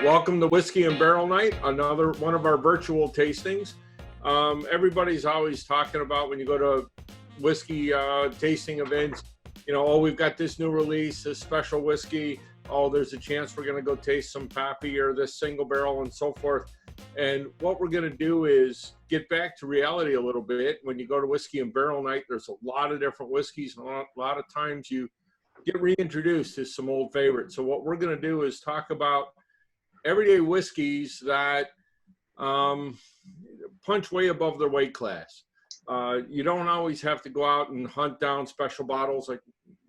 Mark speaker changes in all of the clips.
Speaker 1: Welcome to Whiskey and Barrel Night, another one of our virtual tastings. Everybody's always talking about when you go to whiskey tasting events, you know, oh, we've got this new release, this special whiskey. Oh, there's a chance we're going to go taste some Pappy or this single barrel and so forth. And what we're going to do is get back to reality a little bit. When you go to Whiskey and Barrel Night, there's a lot of different whiskeys, and a lot of times you get reintroduced to some old favorites. So what we're going to do is talk about everyday whiskeys that punch way above their weight class. You don't always have to go out and hunt down special bottles like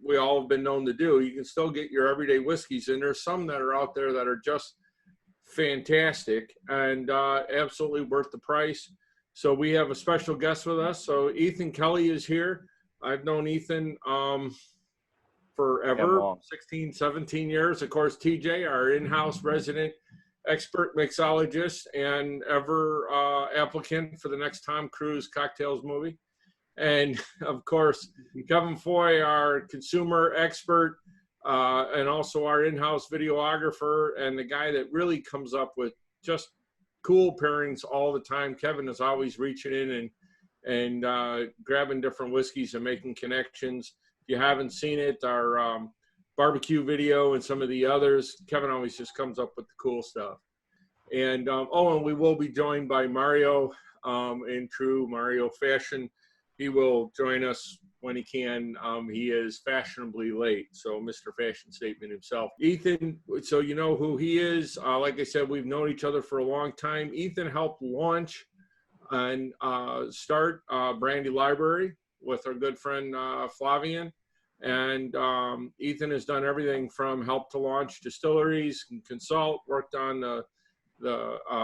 Speaker 1: we all have been known to do. You can still get your everyday whiskeys, and there's some that are out there that are just fantastic and absolutely worth the price. So we have a special guest with us. So Ethan Kelly is here. I've known Ethan forever, 16, 17 years. Of course, TJ, our in-house resident expert mixologist and ever applicant for the next Tom Cruise Cocktails movie. And of course, Kevin Foy, our consumer expert, and also our in-house videographer, and the guy that really comes up with just cool pairings all the time. Kevin is always reaching in and grabbing different whiskeys and making connections. If you haven't seen it, our barbecue video and some of the others, Kevin always just comes up with the cool stuff. And and we will be joined by Mario in true Mario fashion. He will join us when he can. He is fashionably late, so Mr. Fashion Statement himself. Ethan, so you know who he is. Like I said, we've known each other for a long time. Ethan helped launch and start Brandy Library with our good friend Flavian. And Ethan has done everything from help to launch distilleries, consult, worked on the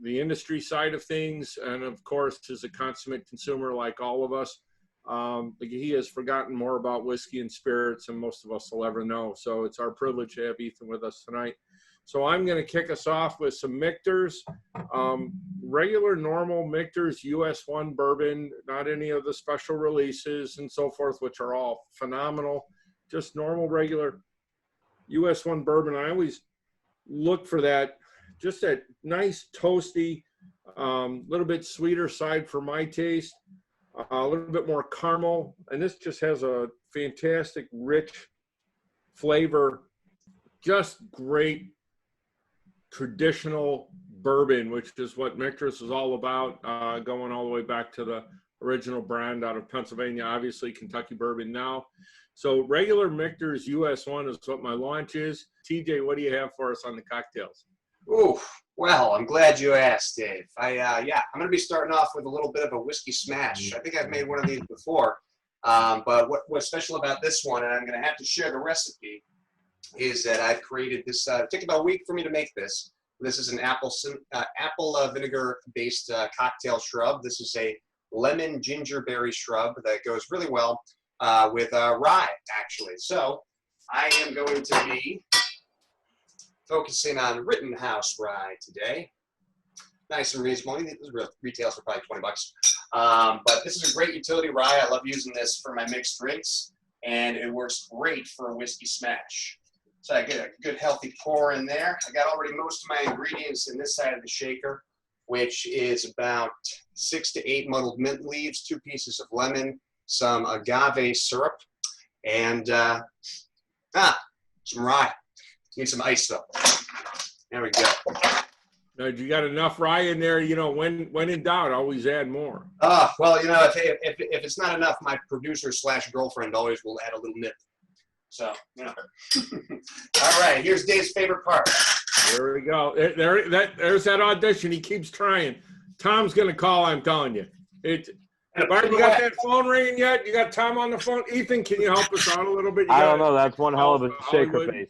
Speaker 1: industry side of things, and of course is a consummate consumer like all of us. He has forgotten more about whiskey and spirits than most of us will ever know. So it's our privilege to have Ethan with us tonight. So I'm going to kick us off with some Michter's, regular normal Michter's US 1 bourbon, not any of the special releases and so forth, which are all phenomenal. Just normal, regular US 1 bourbon. I always look for that, just that nice toasty, little bit sweeter side for my taste, a little bit more caramel. And this just has a fantastic, rich flavor, just great traditional bourbon, which is what Michter's is all about, going all the way back to the original brand out of Pennsylvania, obviously Kentucky bourbon now. So regular Michter's US 1 is what my launch is. TJ, what do you have for us on the cocktails?
Speaker 2: Ooh, well, I'm glad you asked, Dave. I'm going to be starting off with a little bit of a whiskey smash. I think I've made one of these before, but what's special about this one, and I'm going to have to share the recipe, is that I've created this. It took about a week for me to make this. This is an apple vinegar-based cocktail shrub. This is a lemon gingerberry shrub that goes really well with rye, actually. So I am going to be focusing on Rittenhouse rye today. Nice and reasonable. This retails for probably 20 bucks. But this is a great utility rye. I love using this for my mixed drinks, and it works great for a whiskey smash. So I get a good healthy pour in there. I got already most of my ingredients in this side of the shaker, which is about 6 to 8 muddled mint leaves, 2 pieces of lemon, some agave syrup, and some rye. Need some ice though. There we go.
Speaker 1: Now, you got enough rye in there, you know, when in doubt, always add more.
Speaker 2: Well, you know, if it's not enough, my producer / girlfriend always will add a little nip. So, you know. All right, here's Dave's favorite part.
Speaker 1: There we go. There's that audition. He keeps trying. Tom's going to call, I'm telling you. Bart, you got that phone ringing yet? You got Tom on the phone? Ethan, can you help us out a little bit?
Speaker 3: I don't know. That's one hell of a shaker face.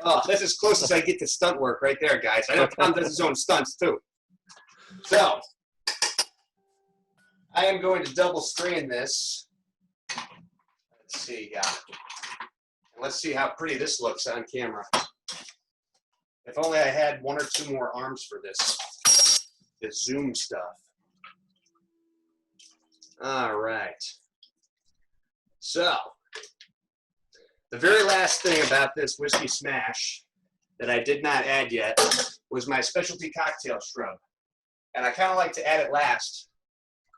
Speaker 2: Oh, that's as close as I get to stunt work right there, guys. I know Tom does his own stunts, too. So, I am going to double strain this. Let's see. Let's see how pretty this looks on camera. If only I had 1 or 2 more arms for this Zoom stuff. All right. So, the very last thing about this whiskey smash that I did not add yet was my specialty cocktail shrub. And I kind of like to add it last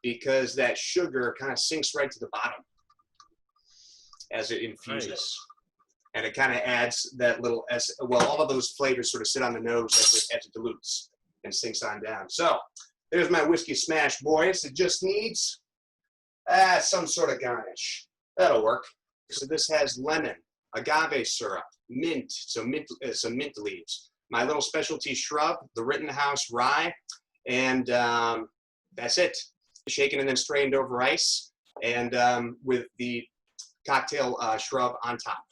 Speaker 2: because that sugar kind of sinks right to the bottom as it infuses.
Speaker 1: Nice.
Speaker 2: And it kind of adds that little, well, all of those flavors sort of sit on the nose as it dilutes and sinks on down. So there's my whiskey smash, boys. It just needs some sort of garnish. That'll work. So this has lemon, agave syrup, mint, some mint leaves, my little specialty shrub, the Rittenhouse rye, and that's it. Shaken and then strained over ice, and with the cocktail shrub on top.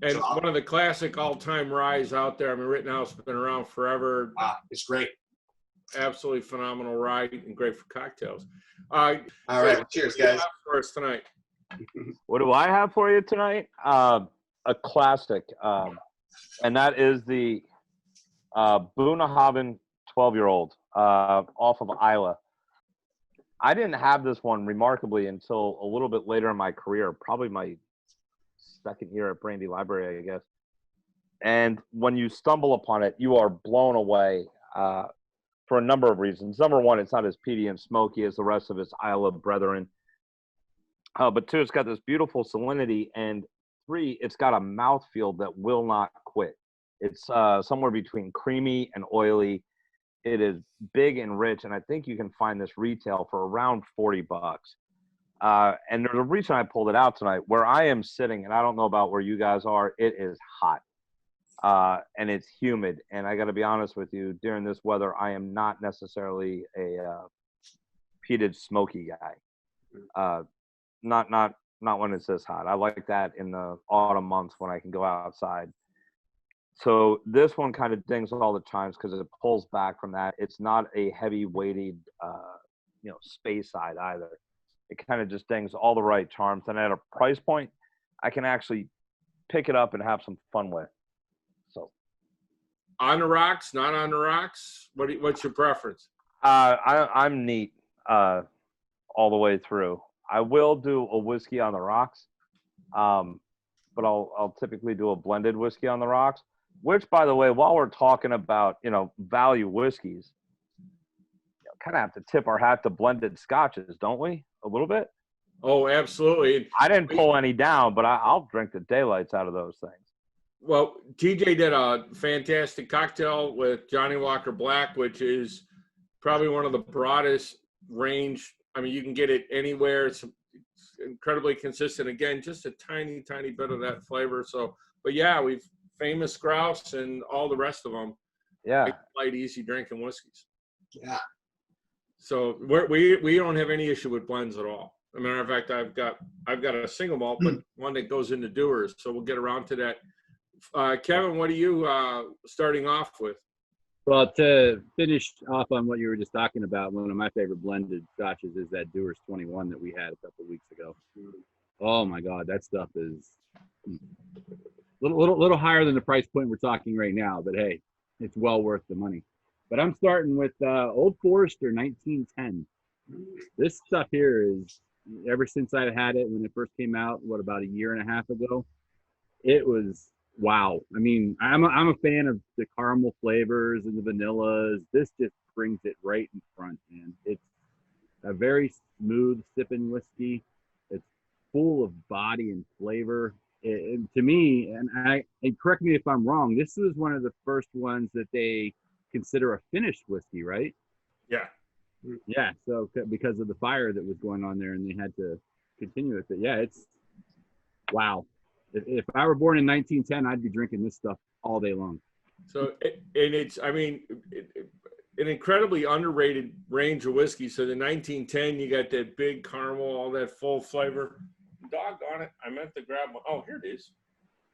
Speaker 1: And
Speaker 2: So
Speaker 1: one of the classic all-time ryes out there. I mean, Rittenhouse has been around forever.
Speaker 2: It's great.
Speaker 1: Absolutely phenomenal rye and great for cocktails.
Speaker 2: All right, well, cheers, guys.
Speaker 1: For us tonight.
Speaker 3: What do I have for you tonight? A classic, and that is the Bunnahabhain 12-year-old off of Isla. I didn't have this one remarkably until a little bit later in my career, probably my second year at Brandy Library, I guess. And when you stumble upon it, you are blown away for a number of reasons. Number one, it's not as peaty and smoky as the rest of its Isla brethren. But two, it's got this beautiful salinity. And three, it's got a mouthfeel that will not quit. It's somewhere between creamy and oily. It is big and rich, and I think you can find this retail for around $40. And there's a reason I pulled it out tonight. Where I am sitting, and I don't know about where you guys are, it is hot. And it's humid. And I got to be honest with you, during this weather, I am not necessarily a peated, smoky guy. Not when it's this hot. I like that in the autumn months when I can go outside. So this one kind of dings all the chimes because it pulls back from that. It's not a heavy-weighted, space side either. It kind of just dings all the right charms. And at a price point, I can actually pick it up and have some fun with. So,
Speaker 1: On the rocks, not on the rocks? What's your preference?
Speaker 3: I'm neat all the way through. I will do a whiskey on the rocks, but I'll typically do a blended whiskey on the rocks. Which, by the way, while we're talking about, value whiskeys, kind of have to tip our hat to blended scotches, don't we? A little bit?
Speaker 1: Oh, absolutely.
Speaker 3: I didn't pull any down, but I'll drink the daylights out of those things.
Speaker 1: Well, TJ did a fantastic cocktail with Johnny Walker Black, which is probably one of the broadest range. I mean, you can get it anywhere. It's incredibly consistent. Again, just a tiny, tiny bit of that flavor. So, but yeah, we've Famous Grouse and all the rest of them.
Speaker 3: Yeah.
Speaker 1: Light, easy drinking whiskeys.
Speaker 2: Yeah.
Speaker 1: So we don't have any issue with blends at all. As a matter of fact, I've got a single malt, but one that goes into Dewar's. So we'll get around to that. Kevin, what are you starting off with?
Speaker 4: Well, to finish off on what you were just talking about, one of my favorite blended scotches is that Dewar's 21 that we had a couple of weeks ago. Oh my God, that stuff is little higher than the price point we're talking right now, but hey, it's well worth the money. But I'm starting with Old Forester 1910. This stuff here is, ever since I had it when it first came out, about a year and a half ago, it was wow. I mean, I'm a fan of the caramel flavors and the vanillas. This just brings it right in front, man. It's a very smooth sipping whiskey. It's full of body and flavor. To me, and correct me if I'm wrong, this was one of the first ones that they consider a finished whiskey, right?
Speaker 1: Yeah.
Speaker 4: Yeah. So because of the fire that was going on there, and they had to continue with it. Yeah, it's wow. If I were born in 1910, I'd be drinking this stuff all day long.
Speaker 1: So, it's an incredibly underrated range of whiskey. So the 1910, you got that big caramel, all that full flavor. Doggone it, I meant to grab one. Oh, here it is.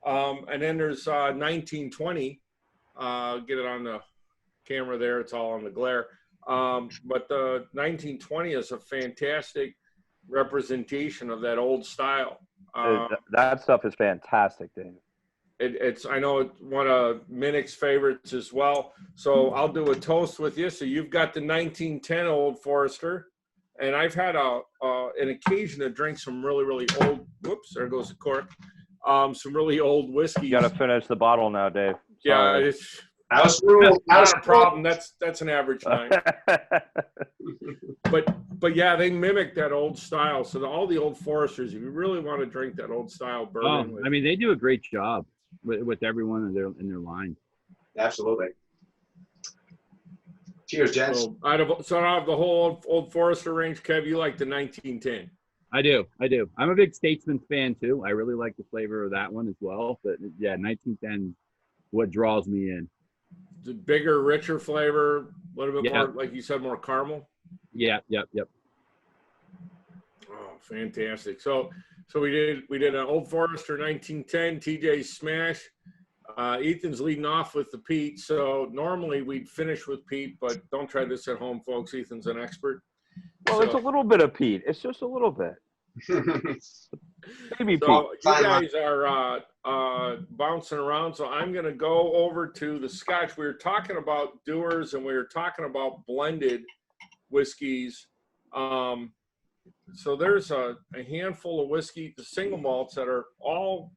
Speaker 1: And then there's 1920. Get it on the camera there. It's all on the glare. But the 1920 is a fantastic representation of that old style.
Speaker 3: That stuff is fantastic, Dave.
Speaker 1: I know it's one of Minnick's favorites as well. So I'll do a toast with you. So you've got the 1910 Old Forester, and I've had an occasion to drink some really, really old. Whoops, there goes the cork. some really old whiskeys.
Speaker 3: You got to finish the bottle now, Dave.
Speaker 1: Yeah,
Speaker 3: Sorry.
Speaker 1: it's
Speaker 2: House rule.
Speaker 1: not a problem. That's an average night. But yeah, they mimic that old style. So all the old Foresters, if you really want to drink that old style bourbon,
Speaker 4: I mean, they do a great job with everyone in their line.
Speaker 2: Absolutely. Cheers, gents.
Speaker 1: so out of the whole old Forester range, Kev, you like the 1910.
Speaker 4: I do. I'm a big Statesman fan too. I really like the flavor of that one as well. But yeah, 1910 what draws me in.
Speaker 1: The bigger, richer flavor, a little bit
Speaker 4: Yeah.
Speaker 1: more, like you said, more caramel.
Speaker 4: Yep.
Speaker 1: Oh, fantastic! So we did an Old Forester 1910 TJ's Smash. Ethan's leading off with the peat. So normally we'd finish with peat, but don't try this at home, folks. Ethan's an expert.
Speaker 3: Well, it's a little bit of peat. It's just a little bit. Baby peat.
Speaker 1: So you guys are bouncing around. So I'm going to go over to the Scotch. We were talking about Dewar's and we were talking about blended whiskeys. So there's a handful of whiskey, the single malts that are all,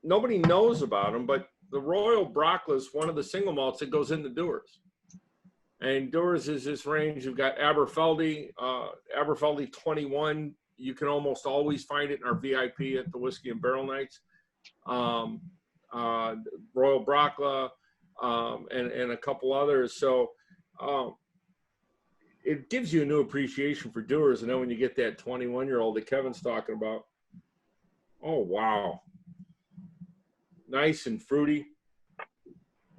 Speaker 1: nobody knows about them, but the Royal Brockla is one of the single malts that goes into Dewar's. And Dewar's is this range. You've got Aberfeldy 21. You can almost always find it in our VIP at the Whiskey and Barrel Nights. Royal Brockla, and a couple others. So it gives you a new appreciation for Dewar's. And then when you get that 21-year-old that Kevin's talking about, oh, wow. Nice and fruity.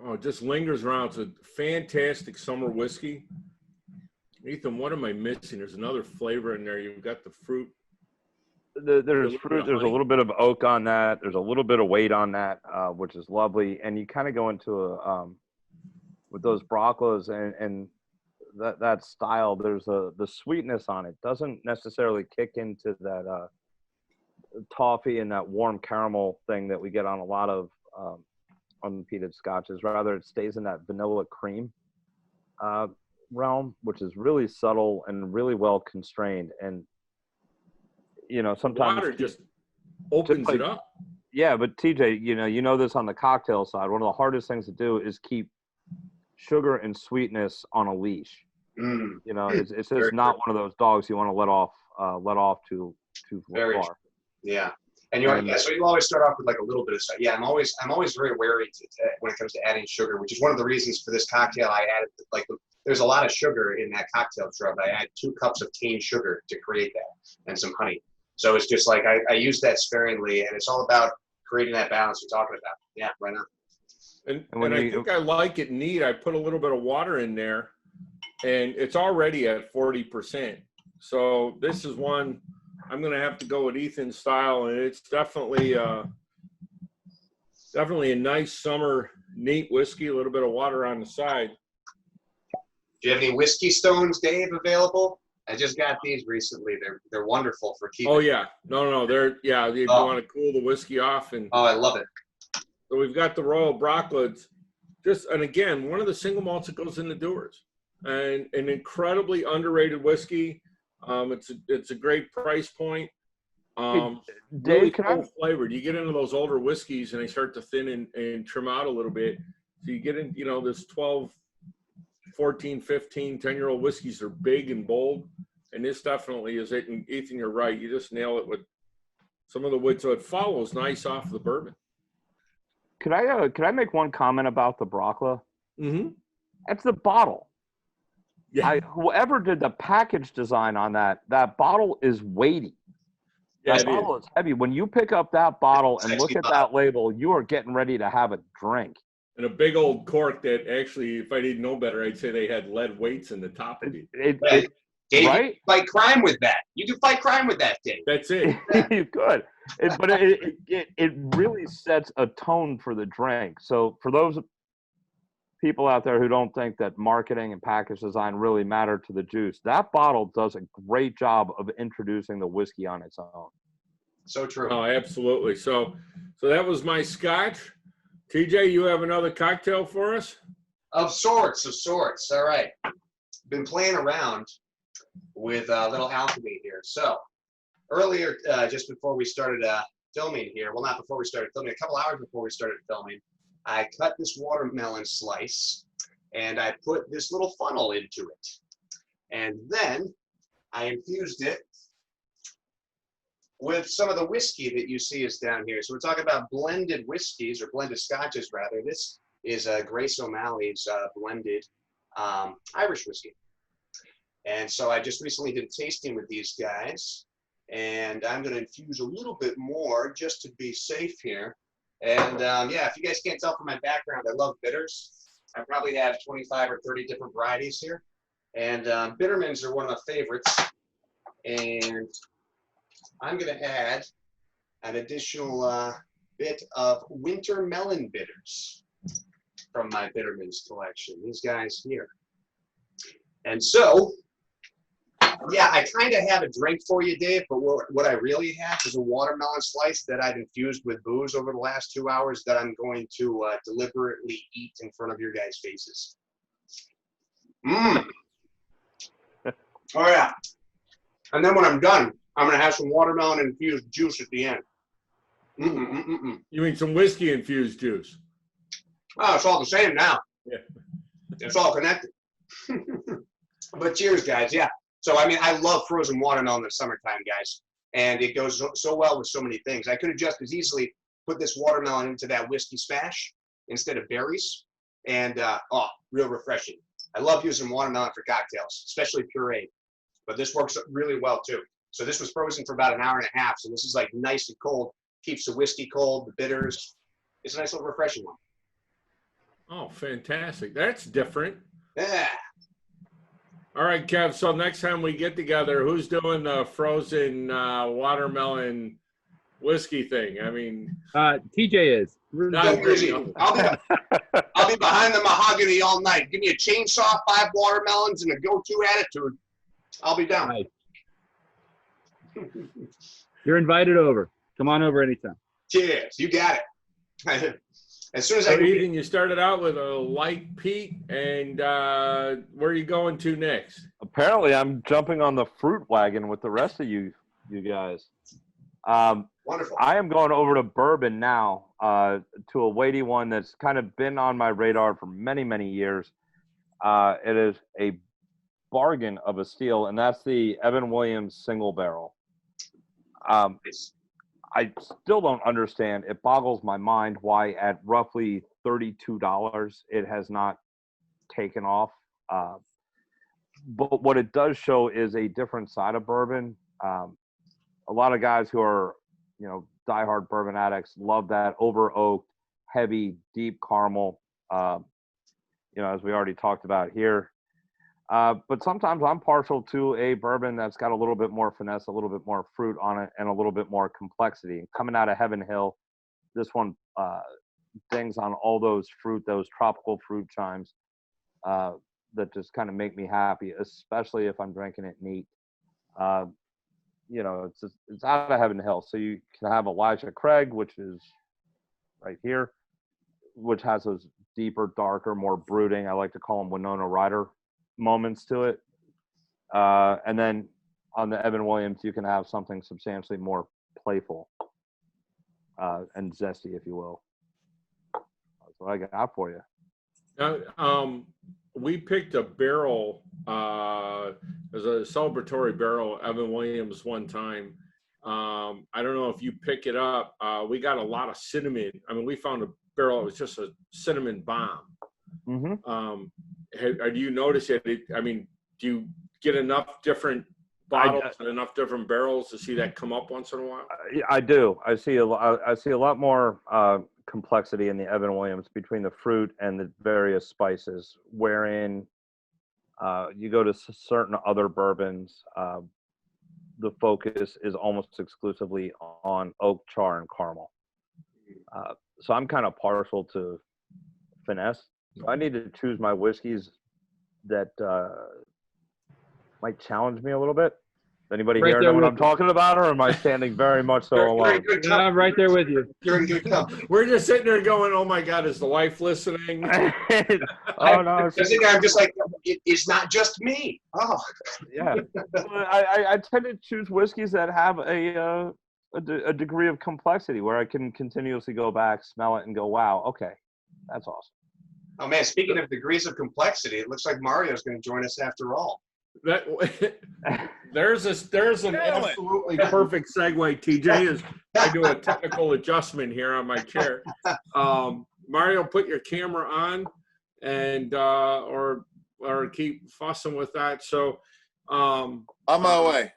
Speaker 1: Oh, it just lingers around. It's a fantastic summer whiskey. Ethan, what am I missing? There's another flavor in there. You've got the fruit.
Speaker 3: There's fruit. There's a little bit of oak on that. There's a little bit of weight on that, which is lovely. And you kind of go into with those Brocklas and that style. There's the sweetness on it. Doesn't necessarily kick into that toffee and that warm caramel thing that we get on a lot of unpeated scotches. Rather, it stays in that vanilla cream realm, which is really subtle and really well constrained. And sometimes
Speaker 1: water just opens it up.
Speaker 3: Yeah, but TJ, you know this on the cocktail side. One of the hardest things to do is keep sugar and sweetness on a leash. It's just not one of those dogs you want to let off too far.
Speaker 2: Yeah. And so you always start off with like a little bit of stuff. Yeah, I'm always very wary when it comes to adding sugar, which is one of the reasons for this cocktail. I added there's a lot of sugar in that cocktail shrub. I add 2 cups of cane sugar to create that and some honey. So it's just like I use that sparingly, and it's all about creating that balance you're talking about. Yeah, right on.
Speaker 1: And I think I like it neat. I put a little bit of water in there, and it's already at 40%. So this is one I'm going to have to go with Ethan's style, and it's definitely a nice summer neat whiskey. A little bit of water on the side.
Speaker 2: Do you have any whiskey stones, Dave, available? I just got these recently. They're wonderful for keeping.
Speaker 1: Oh yeah, no, they're you want to cool the whiskey off, and
Speaker 2: I love it.
Speaker 1: So we've got the Royal Brockla, and again, one of the single malts that goes into Dewar's, and an incredibly underrated whiskey. It's a great price point.
Speaker 3: Dave,
Speaker 1: really cool flavored. You get into those older whiskeys and they start to thin and trim out a little bit. So you get in, this 12, 14, 15, 10-year-old whiskeys are big and bold. And this definitely is it. And Ethan, you're right. You just nail it with some of the wood. So it follows nice off the bourbon.
Speaker 3: Could I make one comment about the Brockla?
Speaker 1: Mm-hmm.
Speaker 3: That's the bottle.
Speaker 1: Yeah.
Speaker 3: Whoever did the package design on that bottle is weighty.
Speaker 1: Yeah,
Speaker 3: that bottle is heavy. When you pick up that bottle and look at that label, you are getting ready to have a drink.
Speaker 1: And a big old cork that actually, if I didn't know better, I'd say they had lead weights in the top of it.
Speaker 2: Dave,
Speaker 3: right?
Speaker 2: you fight crime with that. You can fight crime with that, Dave.
Speaker 1: That's it.
Speaker 3: You could. But it really sets a tone for the drink. So for those people out there who don't think that marketing and package design really matter to the juice, that bottle does a great job of introducing the whiskey on its own.
Speaker 2: So true.
Speaker 1: Oh, absolutely. So that was my scotch. TJ, you have another cocktail for us?
Speaker 2: Of sorts. All right. Been playing around with a little alchemy here. So earlier, just before we started filming here, well, not before we started filming, a couple hours before we started filming, I cut this watermelon slice and I put this little funnel into it. And then I infused it with some of the whiskey that you see is down here. So we're talking about blended whiskeys, or blended scotches rather. This is Grace O'Malley's blended Irish whiskey. And so I just recently did a tasting with these guys, and I'm going to infuse a little bit more just to be safe here. And yeah, if you guys can't tell from my background, I love bitters. I probably have 25 or 30 different varieties here. And bittermans are one of my favorites. And I'm going to add an additional bit of winter melon bitters from my bittermans collection. These guys here. And so, yeah, I kind of have a drink for you, Dave, but what I really have is a watermelon slice that I've infused with booze over the last 2 hours that I'm going to deliberately eat in front of your guys' faces. Mmm. Oh, yeah. And then when I'm done, I'm going to have some watermelon infused juice at the end.
Speaker 1: You mean some whiskey infused juice?
Speaker 2: Oh, it's all the same now.
Speaker 1: Yeah.
Speaker 2: It's all connected. But cheers, guys. Yeah. So, I mean, I love frozen watermelon in the summertime, guys. And it goes so well with so many things. I could have just as easily put this watermelon into that whiskey smash instead of berries. And, oh, real refreshing. I love using watermelon for cocktails, especially pureed. But this works really well, too. So this was frozen for about an hour and a half. So this is like nice and cold. Keeps the whiskey cold, the bitters. It's a nice little refreshing one.
Speaker 1: Oh, fantastic. That's different.
Speaker 2: Yeah.
Speaker 1: All right, Kev. So next time we get together, who's doing the frozen watermelon whiskey thing? I mean,
Speaker 4: TJ is.
Speaker 1: Not
Speaker 2: Easy. I'll be behind the mahogany all night. Give me a chainsaw, 5 watermelons, and a go-to attitude. I'll be down.
Speaker 4: Nice. You're invited over. Come on over anytime.
Speaker 2: Cheers. You got it. As soon as
Speaker 1: so
Speaker 2: I
Speaker 1: Eden, you started out with a light peat, and where are you going to next?
Speaker 3: Apparently, I'm jumping on the fruit wagon with the rest of you guys.
Speaker 2: Wonderful.
Speaker 3: I am going over to bourbon now, to a weighty one that's kind of been on my radar for many, many years. It is a bargain of a steal, and that's the Evan Williams single barrel. I still don't understand. It boggles my mind why at roughly $32 it has not taken off. But what it does show is a different side of bourbon. A lot of guys who are, diehard bourbon addicts love that over oaked, heavy, deep caramel. As we already talked about here. But sometimes I'm partial to a bourbon that's got a little bit more finesse, a little bit more fruit on it, and a little bit more complexity. Coming out of Heaven Hill, this one dings on all those fruit, those tropical fruit chimes that just kind of make me happy, especially if I'm drinking it neat. It's out of Heaven Hill. So you can have Elijah Craig, which is right here, which has those deeper, darker, more brooding, I like to call them Winona Ryder moments to it. And then on the Evan Williams, you can have something substantially more playful and zesty, if you will. That's what I got for you.
Speaker 1: Now, we picked a barrel as a celebratory barrel, Evan Williams, one time. I don't know if you pick it up. We got a lot of cinnamon. I mean, we found a barrel that was just a cinnamon bomb. Mm-hmm. Do you notice it? Do you get enough different bottles and enough different barrels to see that come up once in a while?
Speaker 3: I do. I see a lot more complexity in the Evan Williams between the fruit and the various spices, wherein you go to certain other bourbons, the focus is almost exclusively on oak, char, and caramel. So I'm kind of partial to finesse. So I need to choose my whiskeys that might challenge me a little bit. Does anybody here know what I'm talking about, or am I standing very much so alone?
Speaker 4: I'm right there with you.
Speaker 2: You're in good company.
Speaker 1: We're just sitting there going, "Oh my God, is the wife listening?"
Speaker 3: Oh no!
Speaker 2: I'm just like, it's not just me. Oh,
Speaker 3: yeah. I tend to choose whiskeys that have a a degree of complexity where I can continuously go back, smell it, and go, wow, okay, that's awesome.
Speaker 2: Oh man, speaking of degrees of complexity, it looks like Mario's going to join us after all.
Speaker 1: That there's an absolutely perfect segue. TJ, is I do a technical adjustment here on my chair. Mario, put your camera on, and or keep fussing with that. So
Speaker 5: on my way.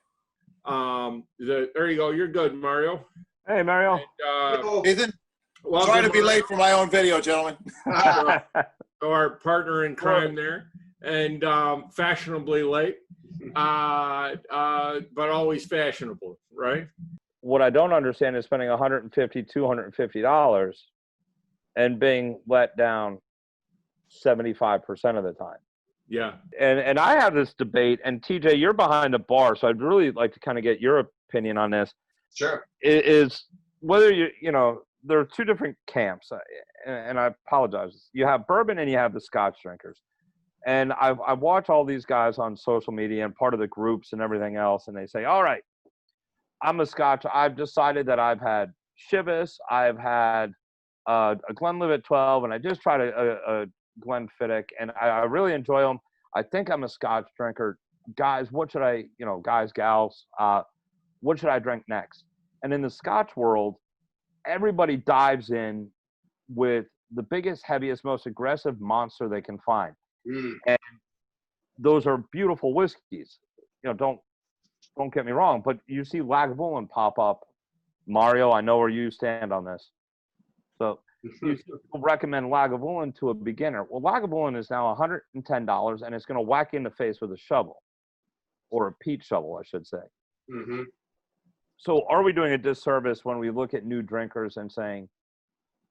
Speaker 1: There you go. You're good, Mario.
Speaker 3: Hey, Mario.
Speaker 1: And,
Speaker 5: Ethan,
Speaker 1: welcome,
Speaker 5: sorry to be
Speaker 1: Mario.
Speaker 5: late for my own video, gentlemen.
Speaker 1: Our partner in crime there, and fashionably late, but always fashionable, right?
Speaker 3: What I don't understand is spending $150, $250 and being let down 75% of the time.
Speaker 1: Yeah.
Speaker 3: And I have this debate, and TJ, you're behind the bar, so I'd really like to kind of get your opinion on this.
Speaker 2: Sure.
Speaker 3: Is whether you know, there are two different camps, and I apologize. You have bourbon and you have the Scotch drinkers. And I watch all these guys on social media and part of the groups and everything else, and they say, all right, I'm a Scotch. I've decided that I've had Chivas, I've had a Glenlivet 12, and I just tried a Glenfiddich, and I really enjoy them. I think I'm a Scotch drinker. Guys, what should I, guys, gals, what should I drink next? And in the Scotch world, everybody dives in with the biggest, heaviest, most aggressive monster they can find. And those are beautiful whiskeys. Don't get me wrong, but you see Lagavulin pop up. Mario, I know where you stand on this. So you recommend Lagavulin to a beginner. Well, Lagavulin is now $110, and it's going to whack you in the face with a shovel, or a peat shovel, I should say.
Speaker 2: Mm-hmm.
Speaker 3: So are we doing a disservice when we look at new drinkers and saying,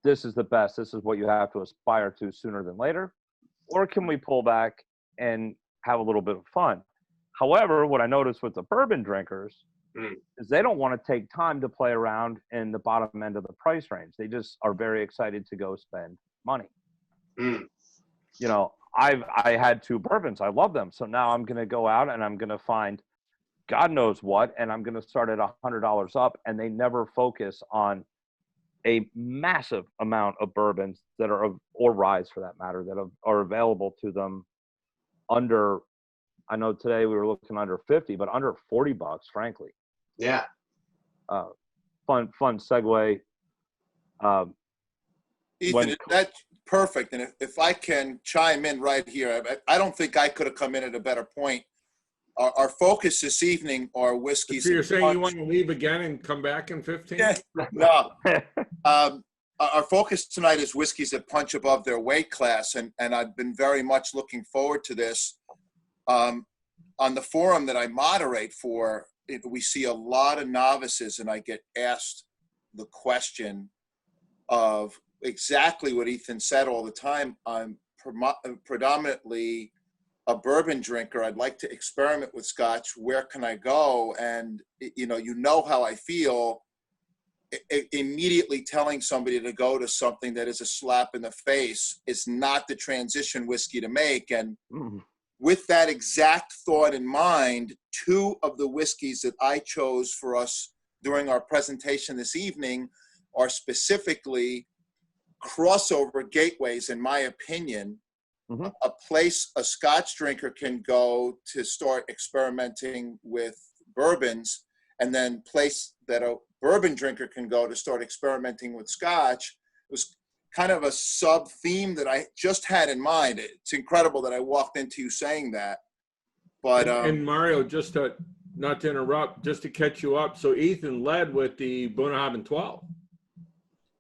Speaker 3: this is the best, this is what you have to aspire to sooner than later? Or can we pull back and have a little bit of fun? However, what I noticed with the bourbon drinkers is they don't want to take time to play around in the bottom end of the price range. They just are very excited to go spend money. I had two bourbons. I love them. So now I'm going to go out and I'm going to find God knows what, and I'm going to start at $100 up, and they never focus on a massive amount of bourbons that are, or ryes for that matter, that are available to them under, I know today we were looking under 50, but under $40, frankly.
Speaker 2: Yeah.
Speaker 3: Fun segue.
Speaker 5: Ethan, that's perfect. And if I can chime in right here, I don't think I could have come in at a better point. Our focus this evening are whiskeys.
Speaker 1: So you're saying you want to leave again and come back in 15?
Speaker 5: Yeah, no. Our focus tonight is whiskeys that punch above their weight class, and I've been very much looking forward to this. On the forum that I moderate for, we see a lot of novices, and I get asked the question of exactly what Ethan said all the time. I'm predominantly a bourbon drinker. I'd like to experiment with Scotch. Where can I go? And you know how I feel. Immediately telling somebody to go to something that is a slap in the face is not the transition whiskey to make. And with that exact thought in mind, two of the whiskeys that I chose for us during our presentation this evening are specifically crossover gateways, in my opinion. A place a Scotch drinker can go to start experimenting with bourbons, and then place that a bourbon drinker can go to start experimenting with Scotch. It was kind of a sub theme that I just had in mind. It's incredible that I walked into you saying that. But
Speaker 1: and Mario, just to not to interrupt, just to catch you up. So Ethan led with the Bunnahabhain 12.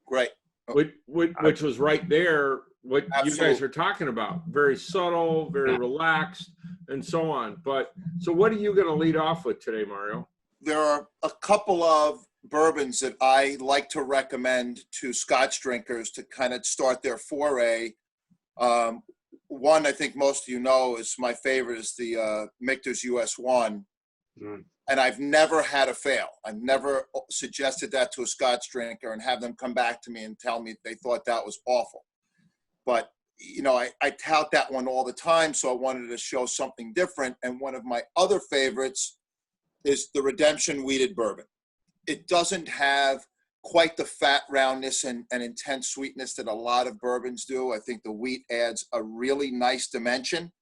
Speaker 5: Great.
Speaker 1: Which was right there. What
Speaker 5: Absolutely.
Speaker 1: You guys are talking about, very subtle, very relaxed, and so on. But so what are you going to lead off with today, Mario?
Speaker 5: There are a couple of bourbons that I like to recommend to Scotch drinkers to kind of start their foray. One I think most of you know is my favorite is the Michter's US 1. And I've never had a fail. I've never suggested that to a Scotch drinker and have them come back to me and tell me they thought that was awful. But, I tout that one all the time, so I wanted to show something different. And one of my other favorites is the Redemption Wheated Bourbon. it doesn't have quite the fat roundness and intense sweetness that a lot of bourbons do. I think the wheat adds a really nice dimension.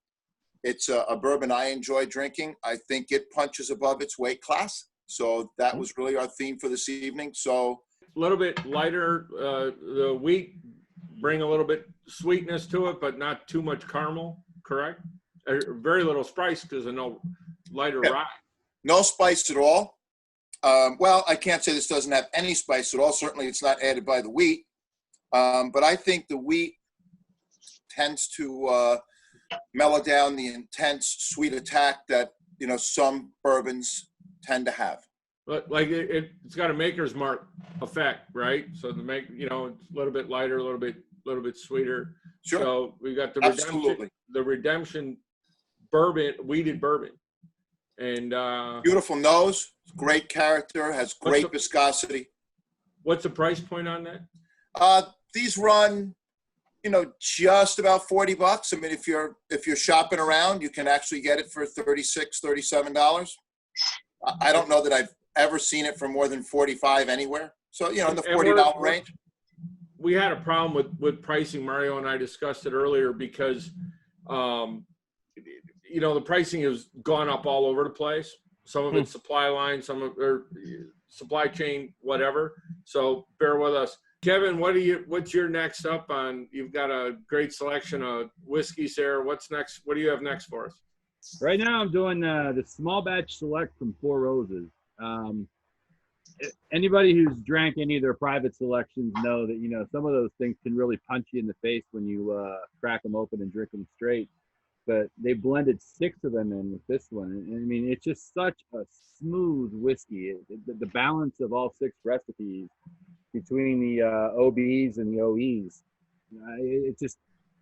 Speaker 5: It's a bourbon I enjoy drinking. I think it punches above its weight class. So that was really our theme for this evening. So
Speaker 1: A little bit lighter. The wheat bring a little bit sweetness to it, but not too much caramel. Correct? Very little spice because of no lighter rye.
Speaker 5: no spice at all. Well, I can't say this doesn't have any spice at all. Certainly it's not added by the wheat. But I think the wheat tends to mellow down the intense sweet attack that, some bourbons tend to have.
Speaker 1: But like it's got a maker's mark effect, right? So the make, it's a little bit lighter, a little bit sweeter.
Speaker 5: Sure.
Speaker 1: So we got
Speaker 5: Absolutely.
Speaker 1: the redemption bourbon, wheated bourbon. And
Speaker 5: Beautiful nose, great character, has great viscosity.
Speaker 1: what's the price point on that?
Speaker 5: These run, just about $40. I mean, if you're shopping around, you can actually get it for $36, $37. I don't know that I've ever seen it for more than $45 anywhere. So, in the $40 range.
Speaker 1: We had a problem with pricing. Mario and I discussed it earlier because, the pricing has gone up all over the place. Some of it's supply line, some of or supply chain, whatever. So bear with us. Kevin, what's your next up on? You've got a great selection of whiskeys there. What's next? What do you have next for us?
Speaker 4: Right now, I'm doing the small batch select from Four Roses. Anybody who's drank any of their private selections know that some of those things can really punch you in the face when you crack them open and drink them straight. But they blended 6 of them in with this one, and I mean it's just such a smooth whiskey. The balance of all 6 recipes between the OBs and the OEs,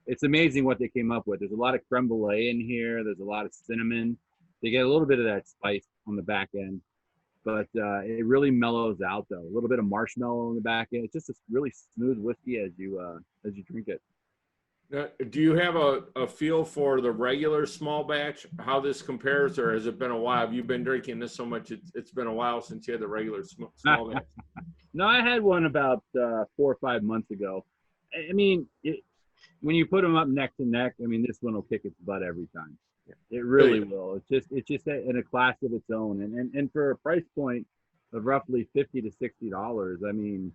Speaker 4: it's amazing what they came up with. There's a lot of creme brulee in here. There's a lot of cinnamon. They get a little bit of that spice on the back end, but it really mellows out though. A little bit of marshmallow on the back end. It's just a really smooth whiskey as you drink it.
Speaker 1: Now, do you have a feel for the regular small batch, how this compares, or has it been a while? Have you been drinking this so much it's been a while since you had the regular small batch?
Speaker 4: No, I had one about 4 or 5 months ago. I mean, when you put them up neck to neck, I mean, this one will kick its butt every time. It really will. It's just in a class of its own, and for a price point of roughly $50 to $60, I mean,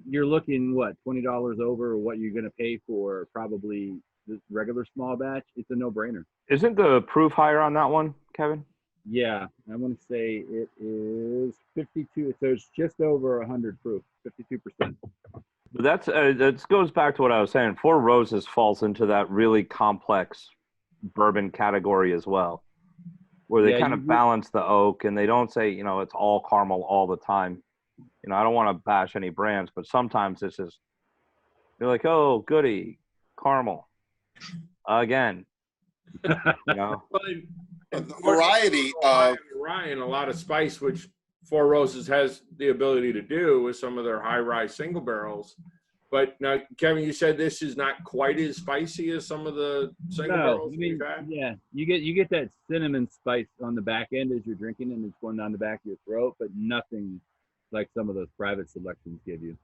Speaker 4: you're looking $20 over what you're going to pay for probably the regular small batch. It's a no-brainer.
Speaker 3: Isn't the proof higher on that one, Kevin?
Speaker 4: Yeah, I want to say it is 52. So it's just over 100 proof, 52%.
Speaker 3: But that goes back to what I was saying. Four Roses falls into that really complex bourbon category as well, where they kind of balance the oak and they don't say, it's all caramel all the time. I don't want to bash any brands, but sometimes it's just, you're like, oh, goody, caramel again.
Speaker 5: The variety of
Speaker 1: rye and a lot of spice, which Four Roses has the ability to do with some of their high rye single barrels. But now, Kevin, you said this is not quite as spicy as some of the single barrels we've had?
Speaker 4: Yeah, you get that cinnamon spice on the back end as you're drinking and it's going down the back of your throat, but nothing like some of those private selections give you.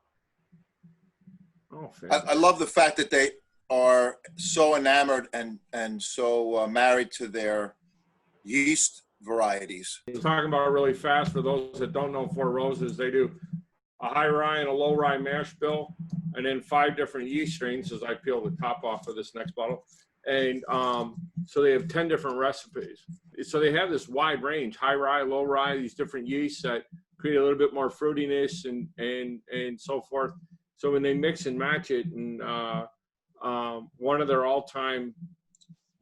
Speaker 1: Oh,
Speaker 5: I love the fact that they are so enamored and so married to their yeast varieties.
Speaker 1: Talking about really fast for those that don't know Four Roses, they do a high rye and a low rye mash bill, and then 5 different yeast strains as I peel the top off of this next bottle. And so they have 10 different recipes. So they have this wide range, high rye, low rye, these different yeasts that create a little bit more fruitiness and so forth. So when they mix and match it, and one of their all-time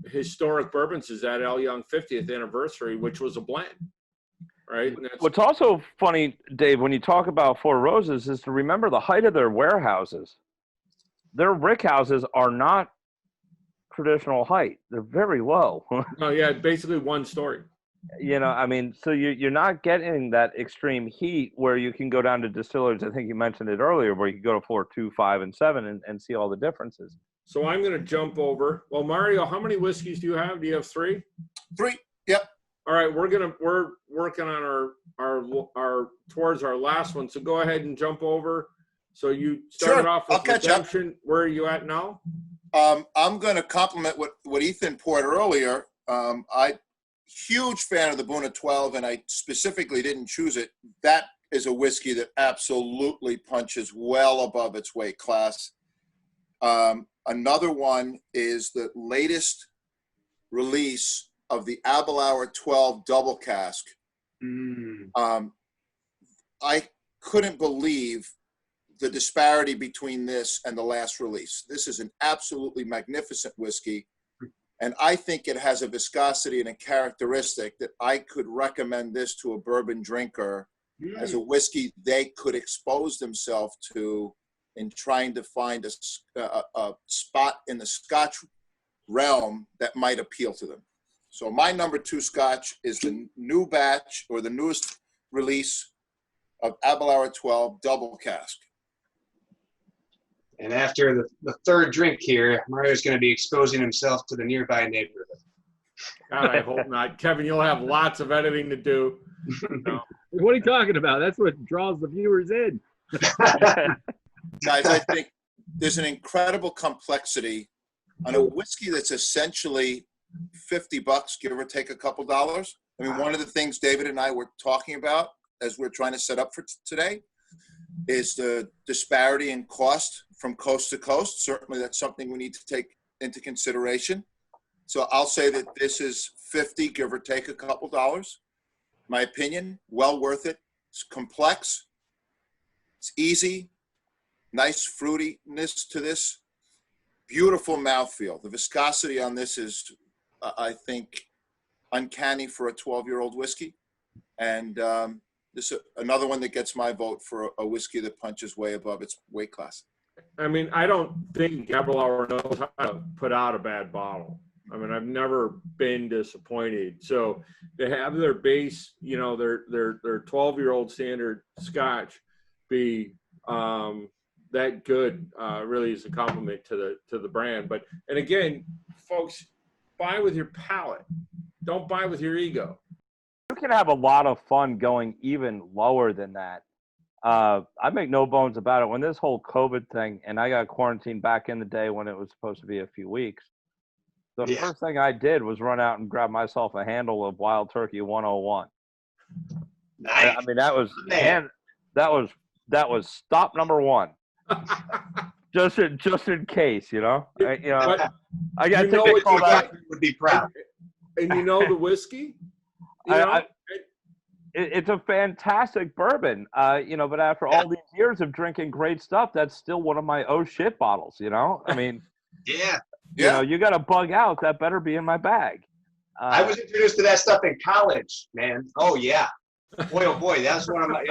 Speaker 1: historic bourbons is that L. Young 50th anniversary, which was a blend, right? And that's,
Speaker 3: what's also funny, Dave, when you talk about Four Roses, is to remember the height of their warehouses. Their rick houses are not traditional height; they're very low.
Speaker 1: oh yeah, basically one story.
Speaker 3: So you're not getting that extreme heat where you can go down to distillers. I think you mentioned it earlier, where you can go to 4, 2, 5, and 7 and see all the differences.
Speaker 1: So I'm going to jump over. Well, Mario, how many whiskeys do you have? Do you have 3?
Speaker 5: 3. Yep.
Speaker 1: All right, we're working on our towards our last one. So go ahead and jump over. So you started
Speaker 5: Sure,
Speaker 1: off
Speaker 5: I'll
Speaker 1: with
Speaker 5: catch up.
Speaker 1: Redemption. Where are you at now?
Speaker 5: I'm going to compliment what Ethan poured earlier. I huge fan of the Boona 12, and I specifically didn't choose it. That is a whiskey that absolutely punches well above its weight class. Another one is the latest release of the Abelauer 12 double cask. I couldn't believe the disparity between this and the last release. This is an absolutely magnificent whiskey, and I think it has a viscosity and a characteristic that I could recommend this to a bourbon drinker as a whiskey they could expose themselves to in trying to find a spot in the Scotch realm that might appeal to them. So my number 2 Scotch is the new batch, or the newest release of Abelauer 12 double cask.
Speaker 2: And after the third drink here, Mario's going to be exposing himself to the nearby neighborhood.
Speaker 1: God, I hope not. Kevin, you'll have lots of editing to do. No.
Speaker 4: What are you talking about? That's what draws the viewers in.
Speaker 5: Guys, I think there's an incredible complexity on a whiskey that's essentially $50, give or take a couple dollars. I mean, one of the things David and I were talking about as we're trying to set up for today is the disparity in cost from coast to coast. Certainly that's something we need to take into consideration. So I'll say that this is 50, give or take a couple dollars. My opinion, well worth it. It's complex. It's easy. Nice fruitiness to this. Beautiful mouthfeel. The viscosity on this is, I think, uncanny for a 12-year-old whiskey. And this is another one that gets my vote for a whiskey that punches way above its weight class.
Speaker 1: I mean, I don't think Abelauer knows how to put out a bad bottle. I mean, I've never been disappointed. So to have their base, you know, their 12-year-old standard Scotch be that good really is a compliment to the brand. But, and again, folks, buy with your palate. Don't buy with your ego.
Speaker 3: You can have a lot of fun going even lower than that. I make no bones about it. When this whole COVID thing, and I got quarantined back in the day when it was supposed to be a few weeks, the first thing I did was run out and grab myself a handle of Wild Turkey 101.
Speaker 2: Nice.
Speaker 3: I mean, that was stop number one. just in case, you know. I got to call that.
Speaker 2: Would be proud.
Speaker 1: And you know the whiskey.
Speaker 3: It's a fantastic bourbon, but after all these years of drinking great stuff, that's still one of my oh shit bottles, you know? I mean, you know, you got to bug out. That better be in my bag.
Speaker 2: I was introduced to that stuff in college, man. Oh, yeah. Boy, oh, boy. That's one of my,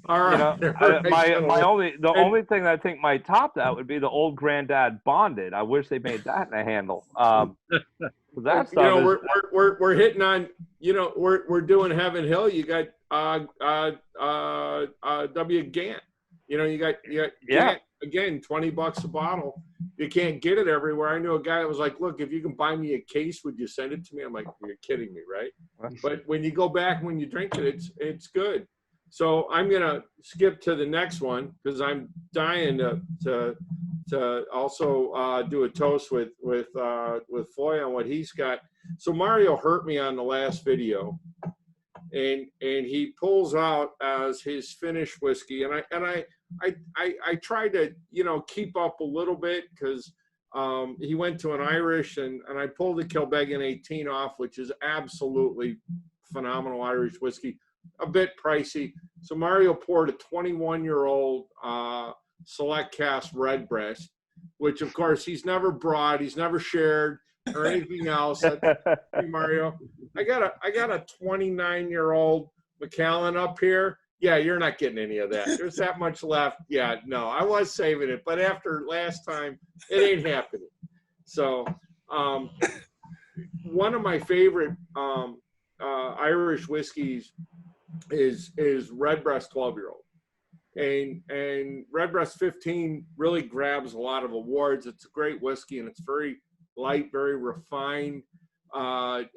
Speaker 1: All right.
Speaker 3: The only thing that I think might top that would be the old granddad bonded. I wish they made that in a handle. That stuff
Speaker 1: we're hitting on, you know, we're doing Heaven Hill. You got W. Gant. You know, you got Gant, again, $20 a bottle. You can't get it everywhere. I knew a guy that was like, look, if you can buy me a case, would you send it to me? I'm like, you're kidding me, right? But when you go back, when you drink it, it's good. So I'm gonna skip to the next one because I'm dying to also do a toast with Foy on what he's got. So Mario hurt me on the last video, and he pulls out as his finished whiskey, and I tried to, you know, keep up a little bit because he went to an Irish, and I pulled the Kilbeggan 18 off, which is absolutely phenomenal Irish whiskey. A bit pricey. So Mario poured a 21-year-old select cast Redbreast, which of course he's never brought, he's never shared or anything else. Mario, I got a 29-year-old Macallan up here. Yeah, you're not getting any of that. There's that much left. Yeah, no, I was saving it, but after last time, it ain't happening. So one of my favorite Irish whiskeys is Redbreast 12-year-old, and Redbreast 15 really grabs a lot of awards. It's a great whiskey, and it's very light, very refined. but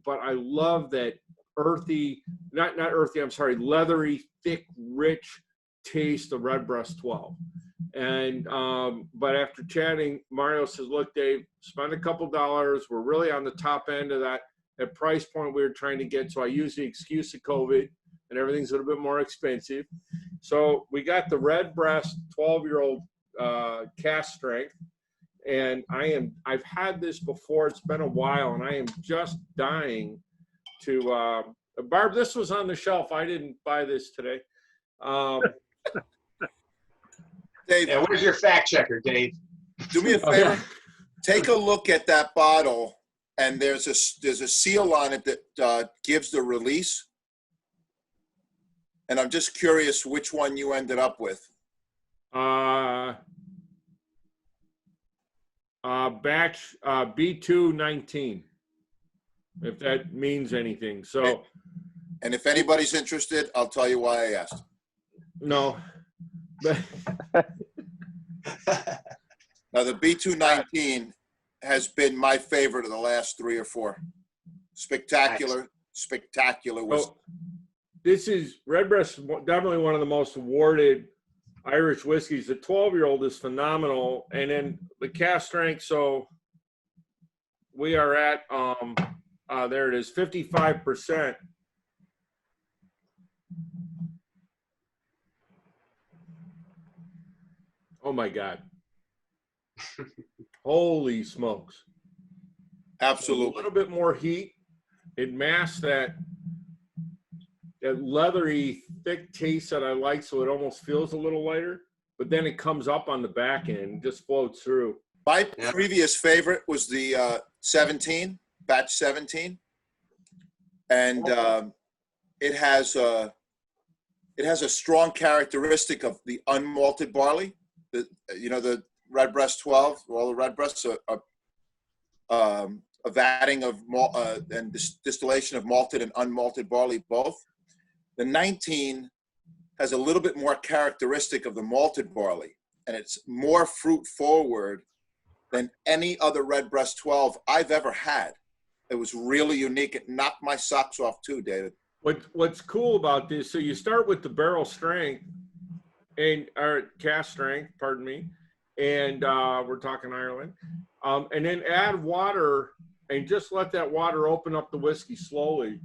Speaker 1: I love that earthy, not earthy, I'm sorry, leathery, thick, rich taste of Redbreast 12. And but after chatting, Mario says, look, Dave, spend a couple dollars. We're really on the top end of that price point we were trying to get. So I use the excuse of COVID and everything's a little bit more expensive. So we got the Redbreast 12-year-old cast strength. And I've had this before. It's been a while, and I am just dying to, Barb, this was on the shelf. I didn't buy this today.
Speaker 5: Dave,
Speaker 2: Yeah, where's your fact checker, Dave?
Speaker 5: do me a favor. Take a look at that bottle, and there's a seal on it that gives the release. And I'm just curious which one you ended up with.
Speaker 1: Batch B219, if that means anything. So,
Speaker 5: And if anybody's interested, I'll tell you why I asked.
Speaker 1: no.
Speaker 5: Now, the B219 has been my favorite of the last 3 or 4. Spectacular, spectacular whiskey.
Speaker 1: So, this is Redbreast, definitely one of the most awarded Irish whiskeys. The 12-year-old is phenomenal, and then the cast strength. So we are at there it is, 55%. Oh my God! Holy smokes!
Speaker 5: Absolutely.
Speaker 1: A little bit more heat. It masks that leathery, thick taste that I like, so it almost feels a little lighter. But then it comes up on the back end and just floats through.
Speaker 5: My previous favorite was the 17, batch 17. And it has a strong characteristic of the unmalted barley. The Redbreast 12, all the Redbreasts are a vatting of malt and distillation of malted and unmalted barley both. The 19 has a little bit more characteristic of the malted barley, and it's more fruit forward than any other Redbreast 12 I've ever had. It was really unique. It knocked my socks off too, David.
Speaker 1: What's cool about this, so you start with the barrel strength or cast strength, pardon me, and we're talking Ireland, and then add water and just let that water open up the whiskey slowly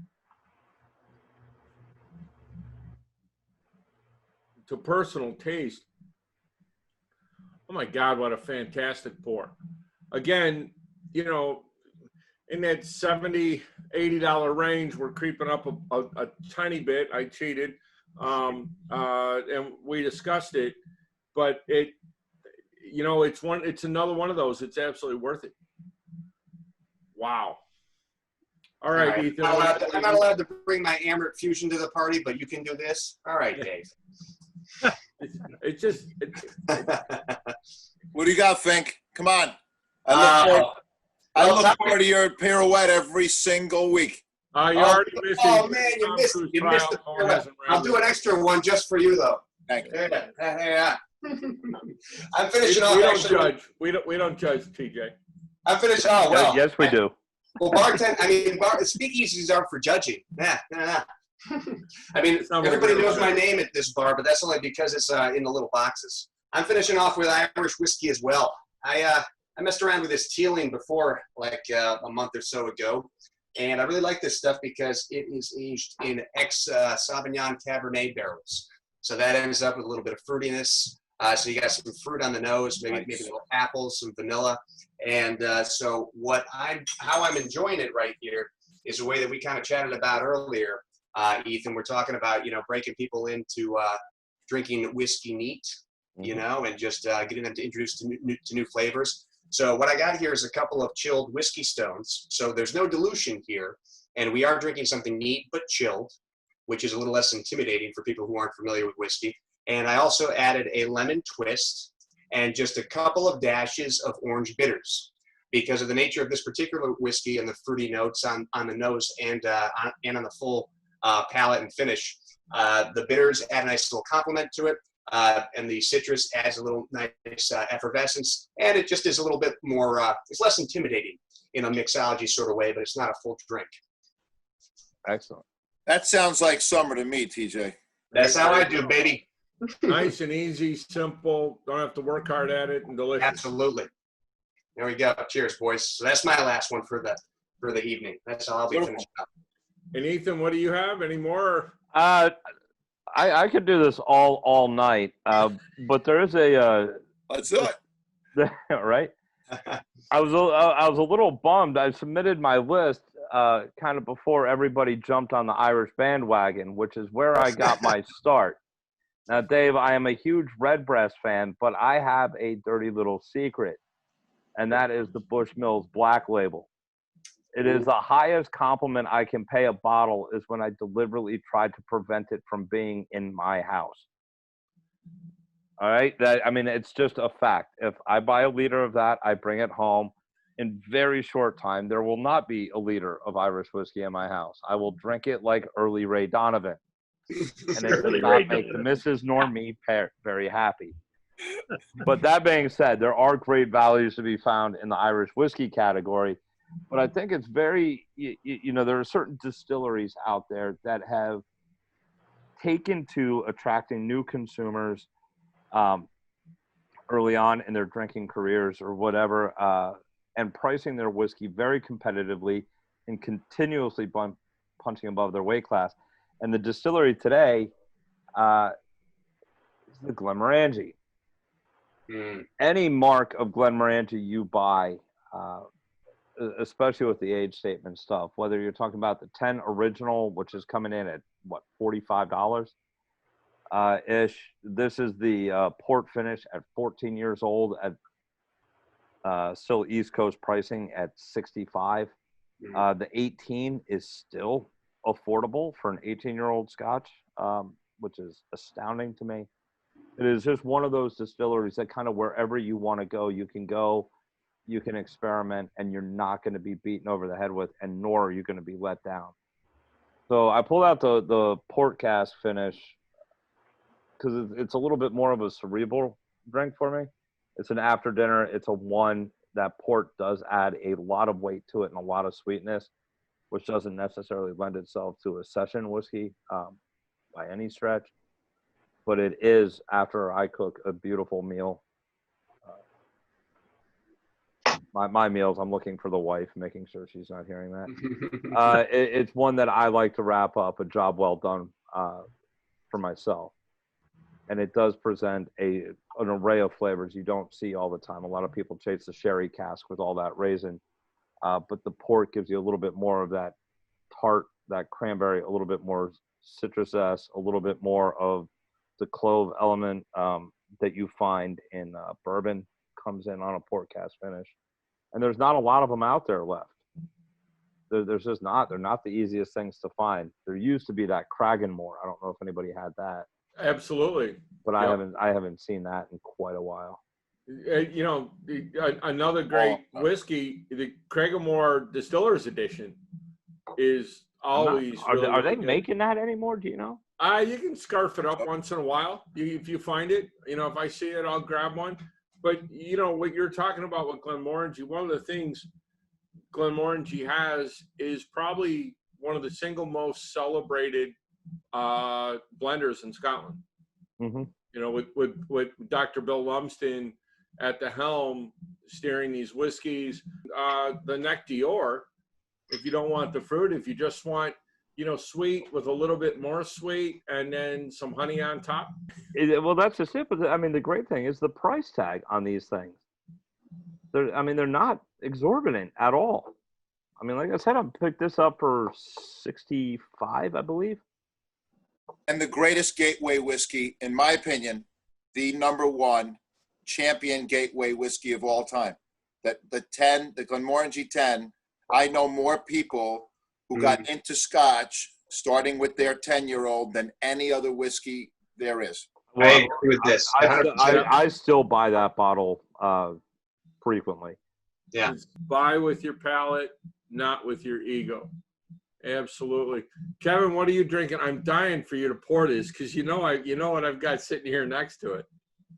Speaker 1: to personal taste. Oh my God, what a fantastic pour. Again, in that $70, $80 range, we're creeping up a tiny bit. I cheated, and we discussed it, but it's another one of those. It's absolutely worth it. Wow. All right, Ethan.
Speaker 2: I'm not allowed to bring my Amrit Fusion to the party, but you can do this. All right, Dave.
Speaker 5: What do you got, Fink? Come on. I look forward to your pirouette every single week.
Speaker 1: You're already missing.
Speaker 2: Oh, man, you missed the pirouette. I'll do an extra one just for you, though.
Speaker 5: Thank you.
Speaker 2: Yeah. I'm finishing off.
Speaker 1: We don't judge. We don't judge, TJ.
Speaker 2: I'm finished. Oh, well.
Speaker 3: Yes, we do.
Speaker 2: Well, speakeasies are for judging. Nah. I mean, everybody knows my name at this bar, but that's only because it's in the little boxes. I'm finishing off with Irish whiskey as well. I messed around with this Teeling before, like a month or so ago, and I really like this stuff because it is aged in ex-Sauvignon Cabernet barrels. So that ends up with a little bit of fruitiness. So you got some fruit on the nose, maybe little apples, some vanilla, and so how I'm enjoying it right here is the way that we kind of chatted about earlier, Ethan. We're talking about breaking people into drinking whiskey neat, and just getting them to introduce to new flavors. So what I got here is a couple of chilled whiskey stones. So there's no dilution here, and we are drinking something neat but chilled, which is a little less intimidating for people who aren't familiar with whiskey. And I also added a lemon twist and just a couple of dashes of orange bitters. Because of the nature of this particular whiskey and the fruity notes on the nose and on the full palate and finish, the bitters add a nice little complement to it. And the citrus adds a little nice effervescence, and it just is a little bit more, it's less intimidating in a mixology sort of way, but it's not a full drink.
Speaker 3: Excellent.
Speaker 5: That sounds like summer to me, TJ.
Speaker 2: That's how I do, baby.
Speaker 1: Nice and easy, simple. Don't have to work hard at it, and delicious.
Speaker 2: Absolutely. There we go. Cheers, boys. So that's my last one for the evening. That's how I'll be
Speaker 5: Beautiful.
Speaker 2: finishing up.
Speaker 1: And Ethan, what do you have? Any more?
Speaker 3: I could do this all night, but there is a
Speaker 5: Let's do it.
Speaker 3: right. I was a little bummed. I submitted my list kind of before everybody jumped on the Irish bandwagon, which is where I got my start. Now, Dave, I am a huge Redbreast fan, but I have a dirty little secret, and that is the Bushmills Black Label. It is the highest compliment I can pay a bottle is when I deliberately tried to prevent it from being in my house. All right? It's just a fact. If I buy a liter of that, I bring it home. In very short time, there will not be a liter of Irish whiskey in my house. I will drink it like early Ray Donovan. And it does not make the missus nor me very happy. But that being said, there are great values to be found in the Irish whiskey category. But I think it's very, there are certain distilleries out there that have taken to attracting new consumers early on in their drinking careers or whatever, and pricing their whiskey very competitively and continuously punching above their weight class. And the distillery today is the Glenmorangie. Any mark of Glenmorangie you buy, especially with the age statement stuff, whether you're talking about the 10 original, which is coming in at, $45 ish. This is the port finish at 14 years old at still East Coast pricing at 65. The 18 is still affordable for an 18-year-old Scotch, which is astounding to me. It is just one of those distilleries that kind of wherever you want to go, you can experiment, and you're not going to be beaten over the head with, and nor are you going to be let down. So I pulled out the port cask finish because it's a little bit more of a cerebral drink for me. It's an after dinner. It's a one. That port does add a lot of weight to it and a lot of sweetness, which doesn't necessarily lend itself to a session whiskey by any stretch. But it is, after I cook a beautiful meal. My meals, I'm looking for the wife, making sure she's not hearing that. It's one that I like to wrap up a job well done for myself. And it does present an array of flavors you don't see all the time. A lot of people chase the sherry cask with all that raisin. But the port gives you a little bit more of that tart, that cranberry, a little bit more citrus zest, a little bit more of the clove element that you find in bourbon comes in on a port cask finish. And there's not a lot of them out there left. There's just not. They're not the easiest things to find. There used to be that Cragganmore. I don't know if anybody had that.
Speaker 1: Absolutely.
Speaker 3: But
Speaker 1: Yep.
Speaker 3: I haven't seen that in quite a while.
Speaker 1: Another great whiskey, the Cragganmore Distillers Edition, is always.
Speaker 3: Are they
Speaker 1: good.
Speaker 3: making that anymore? Do you know?
Speaker 1: You can scarf it up once in a while. If you find it, if I see it, I'll grab one. But what you're talking about with Glenmorangie, one of the things Glenmorangie has is probably one of the single most celebrated blenders in Scotland.
Speaker 3: Mm-hmm.
Speaker 1: With Dr. Bill Lumsden at the helm steering these whiskeys, the Neck d'Or, if you don't want the fruit, if you just want, sweet with a little bit more sweet and then some honey on top.
Speaker 3: Well, that's just it. But the great thing is the price tag on these things. They're not exorbitant at all. Like I said, I picked this up for $65, I believe.
Speaker 5: And the greatest gateway whiskey, in my opinion, the #1 champion gateway whiskey of all time. The Glenmorangie 10. I know more people who got into Scotch starting with their 10-year-old than any other whiskey there is.
Speaker 2: I agree with this.
Speaker 3: I still buy that bottle frequently.
Speaker 2: Yeah.
Speaker 1: Just buy with your palate, not with your ego. Absolutely. Kevin, what are you drinking? I'm dying for you to pour this because you know what I've got sitting here next to it.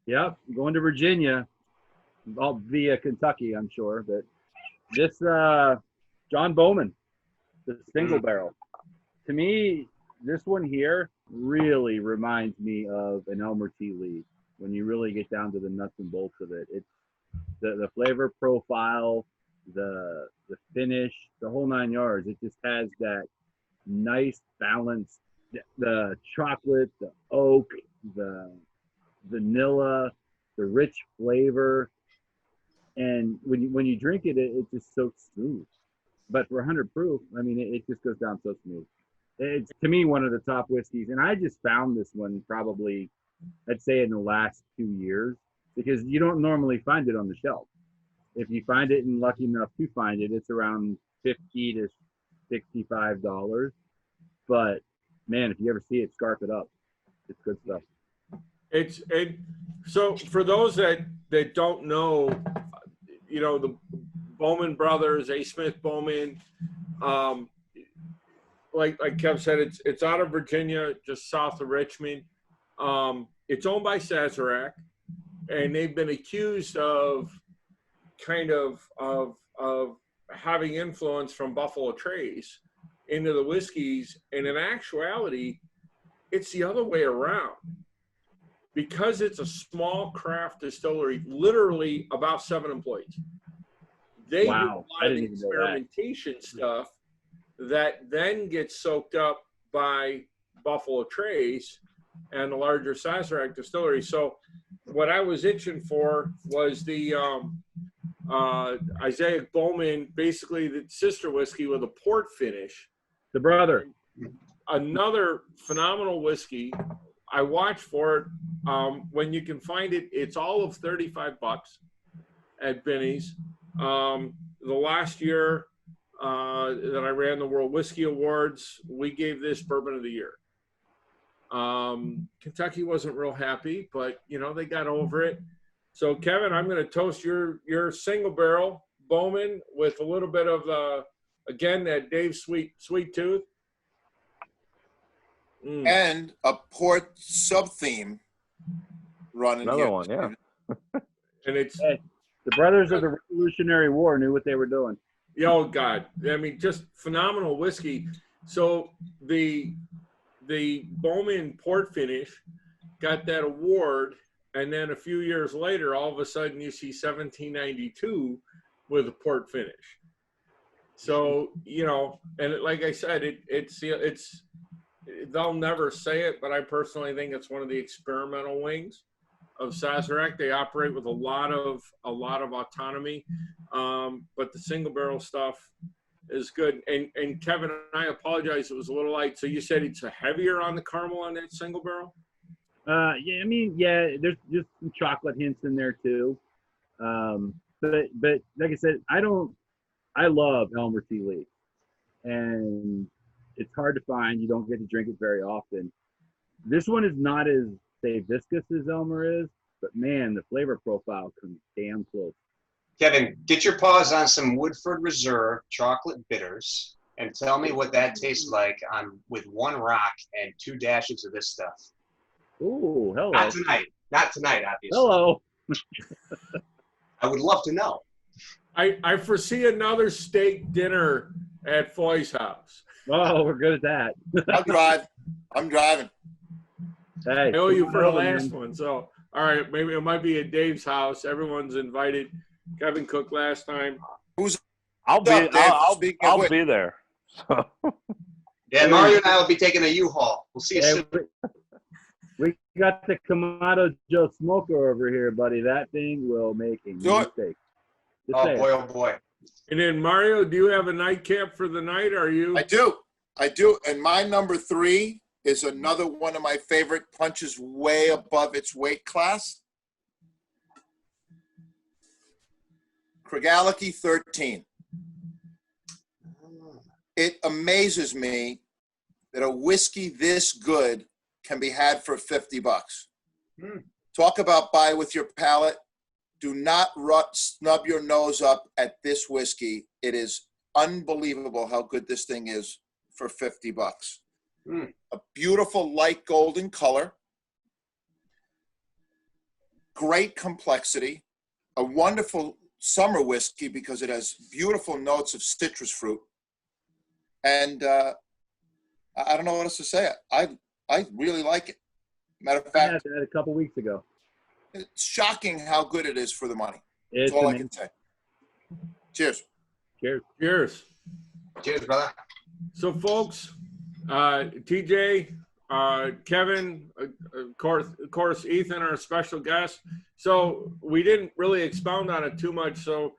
Speaker 4: Yep, going to Virginia, via Kentucky, I'm sure. But This John Bowman, the single barrel. To me, this one here really reminds me of an Elmer T. Lee when you really get down to the nuts and bolts of it. It's the flavor profile, the finish, the whole 9 yards. It just has that nice balance, the chocolate, the oak, the vanilla, the rich flavor. And when you drink it, it just so smooth. But for 100 proof, I mean, it just goes down so smooth. It's, to me, one of the top whiskeys. And I just found this one probably, I'd say, in the last 2 years, because you don't normally find it on the shelf. If you find it and lucky enough to find it, it's around $50 to $65. But man, if you ever see it, scarf it up. It's good stuff.
Speaker 1: So for those that don't know, you know, the Bowman brothers, A. Smith Bowman, like Kev said, it's out of Virginia, just south of Richmond. It's owned by Sazerac, and they've been accused of kind of having influence from Buffalo Trace into the whiskeys, and in actuality, it's the other way around. Because it's a small craft distillery, literally about 7 employees. They do a lot of the experimentation stuff that then gets soaked up by Buffalo Trace and the larger Sazerac distillery. So what I was itching for was the Isaiah Bowman, basically the sister whiskey with a port finish.
Speaker 4: The brother.
Speaker 1: Another phenomenal whiskey. I watch for it when you can find it. It's all of $35 at Benny's. The last year that I ran the World Whiskey Awards, we gave this Bourbon of the Year. Kentucky wasn't real happy, but you know they got over it. So Kevin, I'm going to toast your single barrel Bowman with a little bit of again that Dave sweet tooth.
Speaker 5: And a port sub theme running
Speaker 3: Another
Speaker 5: here.
Speaker 3: one, yeah.
Speaker 1: And it's
Speaker 4: the brothers of the Revolutionary War knew what they were doing.
Speaker 1: Oh God, I mean, just phenomenal whiskey. So the Bowman port finish got that award, and then a few years later, all of a sudden you see 1792 with a port finish. So you know, and like I said, it's they'll never say it, but I personally think it's one of the experimental wings of Sazerac. They operate with a lot of autonomy, but the single barrel stuff is good. And Kevin, I apologize, it was a little light. So you said it's a heavier on the caramel on that single barrel?
Speaker 4: Yeah, I mean, yeah, there's just some chocolate hints in there too. But like I said, I love Elmer T. Lee, and it's hard to find. You don't get to drink it very often. This one is not as, say, viscous as Elmer is, but man, the flavor profile comes damn close.
Speaker 2: Kevin, get your paws on some Woodford Reserve chocolate bitters and tell me what that tastes like with 1 rock and 2 dashes of this stuff.
Speaker 4: Ooh, hello.
Speaker 2: Not tonight, obviously.
Speaker 4: Hello.
Speaker 2: I would love to know.
Speaker 1: I foresee another steak dinner at Foy's house.
Speaker 4: Oh, we're good at that.
Speaker 5: I'm driving.
Speaker 4: Hey,
Speaker 1: I owe you for the last one. So, all right, maybe it might be at Dave's house. Everyone's invited. Kevin cooked last time.
Speaker 3: I'll be there.
Speaker 2: Yeah, Mario and I will be taking a U-Haul. We'll see you soon.
Speaker 4: We got the Kamado Joe smoker over here, buddy. That thing will make a mistake.
Speaker 2: Oh boy, oh boy.
Speaker 1: And then Mario, do you have a nightcap for the night? Are you?
Speaker 5: I do. And my number 3 is another one of my favorite punches, way above its weight class. Cregality 13. It amazes me that a whiskey this good can be had for $50. Talk about buy with your palate. Do not snub your nose up at this whiskey. It is unbelievable how good this thing is for $50. A beautiful light golden color, great complexity, a wonderful summer whiskey because it has beautiful notes of citrus fruit. And I don't know what else to say. I really like it. Matter of
Speaker 4: I had
Speaker 5: fact,
Speaker 4: that a couple weeks ago.
Speaker 5: it's shocking how good it is for the money.
Speaker 4: It's
Speaker 5: That's all I
Speaker 4: amazing.
Speaker 5: can say. Cheers.
Speaker 4: Cheers.
Speaker 1: Cheers.
Speaker 2: Cheers, brother.
Speaker 1: So, folks, TJ, Kevin, of course, Ethan, our special guest. So we didn't really expound on it too much. So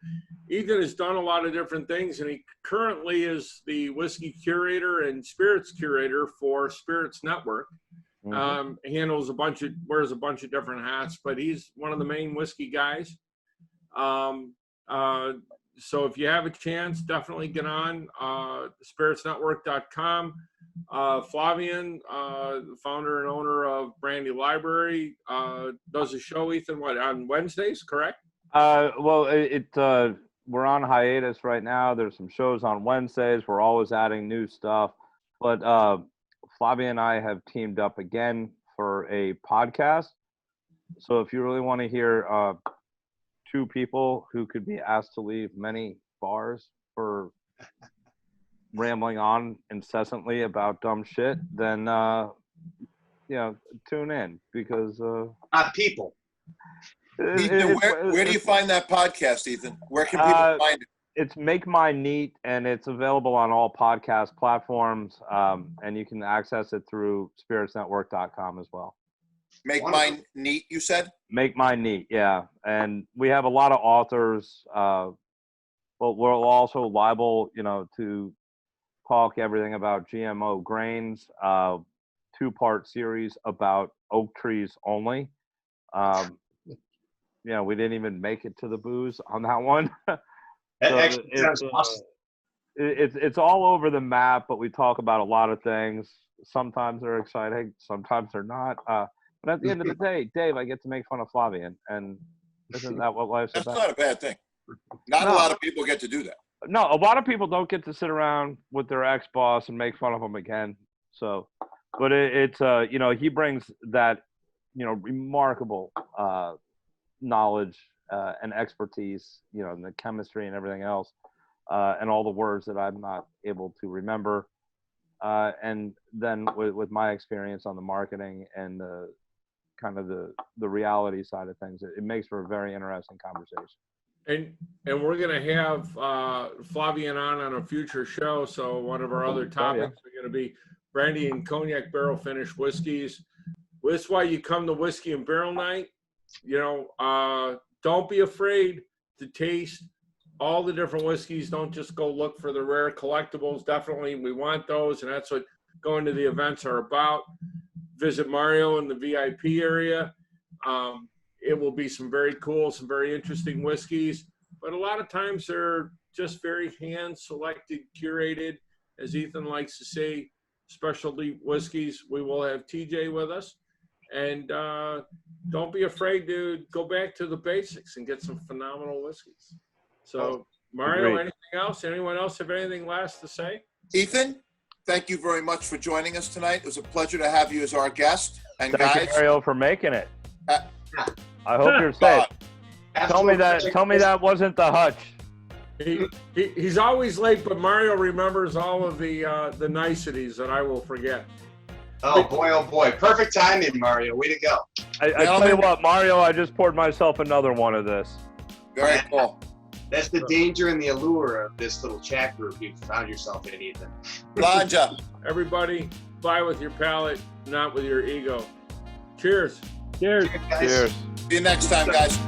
Speaker 1: Ethan has done a lot of different things, and he currently is the whiskey curator and spirits curator for Spirits Network. Wears a bunch of different hats, but he's one of the main whiskey guys. So if you have a chance, definitely get on spiritsnetwork.com. Flavian, the founder and owner of Brandy Library, does a show, Ethan, on Wednesdays, correct?
Speaker 3: We're on hiatus right now. There's some shows on Wednesdays. We're always adding new stuff. But Flavia and I have teamed up again for a podcast. So if you really want to hear two people who could be asked to leave many bars for rambling on incessantly about dumb shit, then tune in because
Speaker 2: People.
Speaker 5: Ethan, where do you find that podcast, Ethan? Where can people find it?
Speaker 3: It's Make Mine Neat, and it's available on all podcast platforms, and you can access it through spiritsnetwork.com as well.
Speaker 5: Make Mine Neat, you said?
Speaker 3: Make Mine Neat, yeah. And we have a lot of authors. But we're also liable, to talk everything about GMO grains, two-part series about oak trees only. We didn't even make it to the booze on that one.
Speaker 2: That actually sounds awesome.
Speaker 3: It's all over the map, but we talk about a lot of things. Sometimes they're exciting, sometimes they're not. But at the end of the day, Dave, I get to make fun of Flavian, and isn't that what life's
Speaker 5: That's
Speaker 3: about?
Speaker 5: not a bad thing. Not a lot of people get to do that.
Speaker 3: No, a lot of people don't get to sit around with their ex-boss and make fun of him again. So, but it's he brings that, remarkable knowledge and expertise, in the chemistry and everything else, and all the words that I'm not able to remember. And then with my experience on the marketing and the kind of the reality side of things, it makes for a very interesting conversation.
Speaker 1: And we're going to have Flavian on a future show. So one of our other topics are going to be brandy and cognac barrel finished whiskeys. This is why you come to Whiskey and Barrel Night. Don't be afraid to taste all the different whiskeys. Don't just go look for the rare collectibles. Definitely, we want those, and that's what going to the events are about. Visit Mario in the VIP area. It will be some very cool, some very interesting whiskeys, but a lot of times they're just very hand-selected, curated, as Ethan likes to say, specialty whiskeys. We will have TJ with us. And don't be afraid to go back to the basics and get some phenomenal whiskeys. So, Mario, anything else? Anyone else have anything last to say?
Speaker 5: Ethan, thank you very much for joining us tonight. It was a pleasure to have you as our guest. And
Speaker 3: Thank
Speaker 5: guys,
Speaker 3: you, Mario, for making it. I hope you're safe. Tell me that wasn't the hutch.
Speaker 1: He's always late, but Mario remembers all of the niceties that I will forget.
Speaker 2: Oh boy. Perfect timing, Mario. Way to go.
Speaker 3: I tell you what, Mario, I just poured myself another one of this.
Speaker 5: very cool.
Speaker 2: That's the danger and the allure of this little chat group you found yourself in, Ethan.
Speaker 5: Blanja.
Speaker 1: Everybody, buy with your palate, not with your ego. Cheers.
Speaker 4: Cheers.
Speaker 2: Cheers, guys.
Speaker 3: Cheers.
Speaker 5: See you next time, guys.